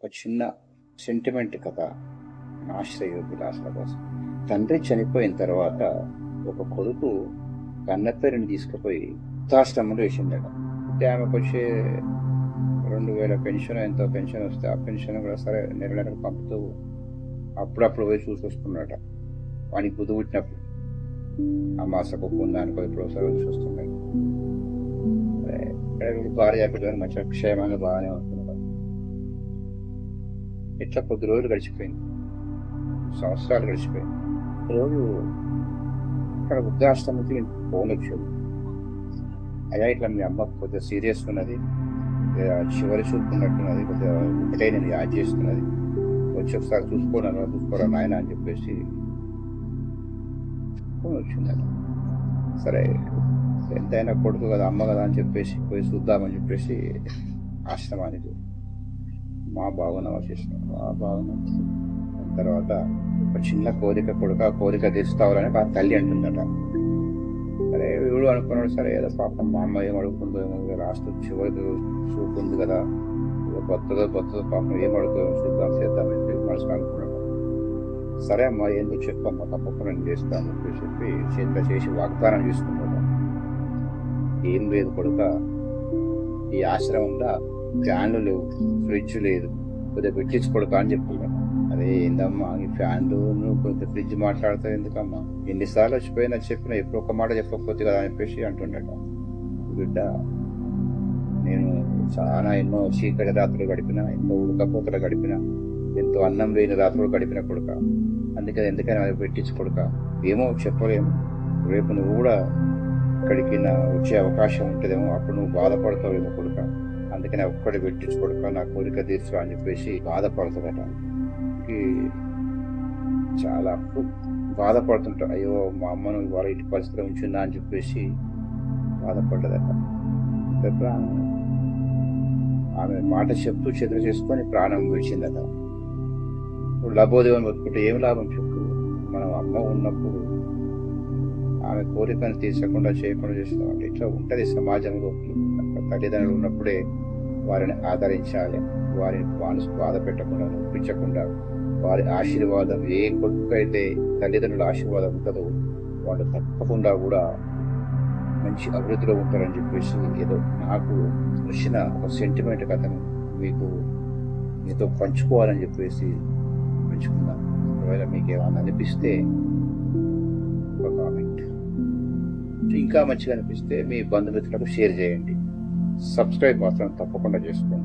ఒక చిన్న సెంటిమెంట్ కథ. ఆశ్రయోభిలాషల కోసం. తండ్రి చనిపోయిన తర్వాత ఒక కొడుకు కన్నెత్తరిని తీసుకుపోయి వృద్ధాశ్రమంలో వేసిందట. అంటే ఆమెకు వచ్చే 2000 పెన్షన్ ఎంతో పెన్షన్ వస్తే ఆ పెన్షన్ కూడా సరే నెల నెలకు పంపుతూ అప్పుడప్పుడు పోయి చూసి వస్తున్నాడట. వానికి బుద్ధి పుట్టినప్పుడు అమాసకు పొందానికి ఇప్పుడు ఒకసారి చూసి వస్తున్నాడు. భార్య పిల్లలు మంచిగా క్షేమంగా బాగానే ఉంటున్నాడు. ఇట్లా కొద్ది రోజులు గడిచిపోయింది, సంవత్సరాలు గడిచిపోయింది. రోజు ఇక్కడ వృద్ధాశ్రమంకి ఫోన్ వచ్చాడు. అయ్యా ఇట్లా మీ అమ్మ కొద్దిగా సీరియస్ ఉన్నది, చివరి చూపుకున్నట్టున్నది, కొద్దిగా ఒకటే నేను యాడ్ చేస్తున్నది, వచ్చి ఒకసారి చూసుకోరా నాయన అని చెప్పేసి ఫోన్ వచ్చిందట. సరే ఎంతైనా కొడుకు కదా అమ్మ కదా అని చెప్పేసి పోయి చూద్దామని చెప్పేసి ఆశ్రమానికి మా బాగున్నాం వచ్చేసినాం. మా బాగున్నాం తర్వాత ఒక చిన్న కోరిక కోరిక తీర్చుతావాలని ఆ తల్లి అంటుందట. సరే వీడు అనుకున్నాడు, సరే ఏదో పాపం మా అమ్మ ఏం అడుగుతుందో ఏమో, లాస్ట్ చివరి చూపు ఉంది కదా, బొత్తదో పాపం ఏం అడుగుతుందో చేద్దామని చెప్పి మనసులో అనుకున్నాడు. సరే అమ్మ ఎందుకు చెప్పమ్మా, తప్పకుండా నేను చేస్తాను అని చెప్పి చేతిలో చేసి వాగ్దానం చేసుకున్నాడు. ఏం లేదు కొడుక, ఈ ఆశ్రమంలో ఫ్యాన్లు లేవు, ఫ్రిడ్జ్ లేదు, కొద్దిగా పెట్టించి కొడుక అని చెప్తున్నాను. అదే ఏందమ్మా ఈ ఫ్యాన్లు నువ్వు కొంచెం ఫ్రిడ్జ్ మాట్లాడతావు ఎందుకమ్మా, ఎన్నిసార్లు వచ్చిపోయినా చెప్పినా ఎప్పుడు ఒక మాట చెప్పకపోతే కదా అని చెప్పేసి అంటుండట. బిడ్డ నేను చాలా ఎన్నో చీకటి రాత్రులు గడిపినా, ఎంతో ఉడకపోతలు గడిపినా, ఎంతో అన్నం లేని రాత్రులు గడిపిన కొడుక, అందుకని ఎందుకని అది పెట్టించి కొడుక, ఏమో చెప్పలేము, రేపు నువ్వు కూడా ఇక్కడికి వచ్చే అవకాశం ఉంటుందేమో, అప్పుడు నువ్వు బాధపడతావేమో కొడుక, అందుకని ఒక్కడి పెట్టించి కొడుక నా కోరిక తీర్చు అని చెప్పేసి బాధపడుతుందట. చాలా బాధపడుతుంటా, అయ్యో మా అమ్మను వాళ్ళ ఇంటి పరిస్థితిలో ఉంచిందా అని చెప్పేసి బాధపడ్డదట. ఆమె మాట చెప్తూ చెదురు చేసుకొని ప్రాణం విడిచిందట. ఇప్పుడు లభోదేవని బతుకుంటే ఏం లాభం చెప్పు, మనం అమ్మ ఉన్నప్పుడు ఆమె కోరికను తీర్చకుండా చేయకుండా చేస్తున్నామంటే ఇట్లా ఉంటుంది సమాజంలో. తల్లిదండ్రులు ఉన్నప్పుడే వారిని ఆదరించాలి, వారిని మనసు బాధ పెట్టకుండా నొప్పించకుండా, వారి ఆశీర్వాదం ఏ కొడుకు అయితే తల్లిదండ్రుల ఆశీర్వాదం ఉంటుందో వాళ్ళు తప్పకుండా కూడా మంచి అభివృద్ధిలో ఉంటారని చెప్పేసి ఏదో నాకు వచ్చిన ఒక సెంటిమెంట్ కథను మీతో పంచుకోవాలని చెప్పేసి పంచుకున్నాను. ఒకవేళ మీకు ఏమైనా అనిపిస్తే ఒక కామెంట్, ఇంకా మంచిగా అనిపిస్తే మీ బంధుమిత్రులకు షేర్ చేయండి. సబ్స్క్రైబ్ మాత్రం తప్పకుండా చేసుకోండి.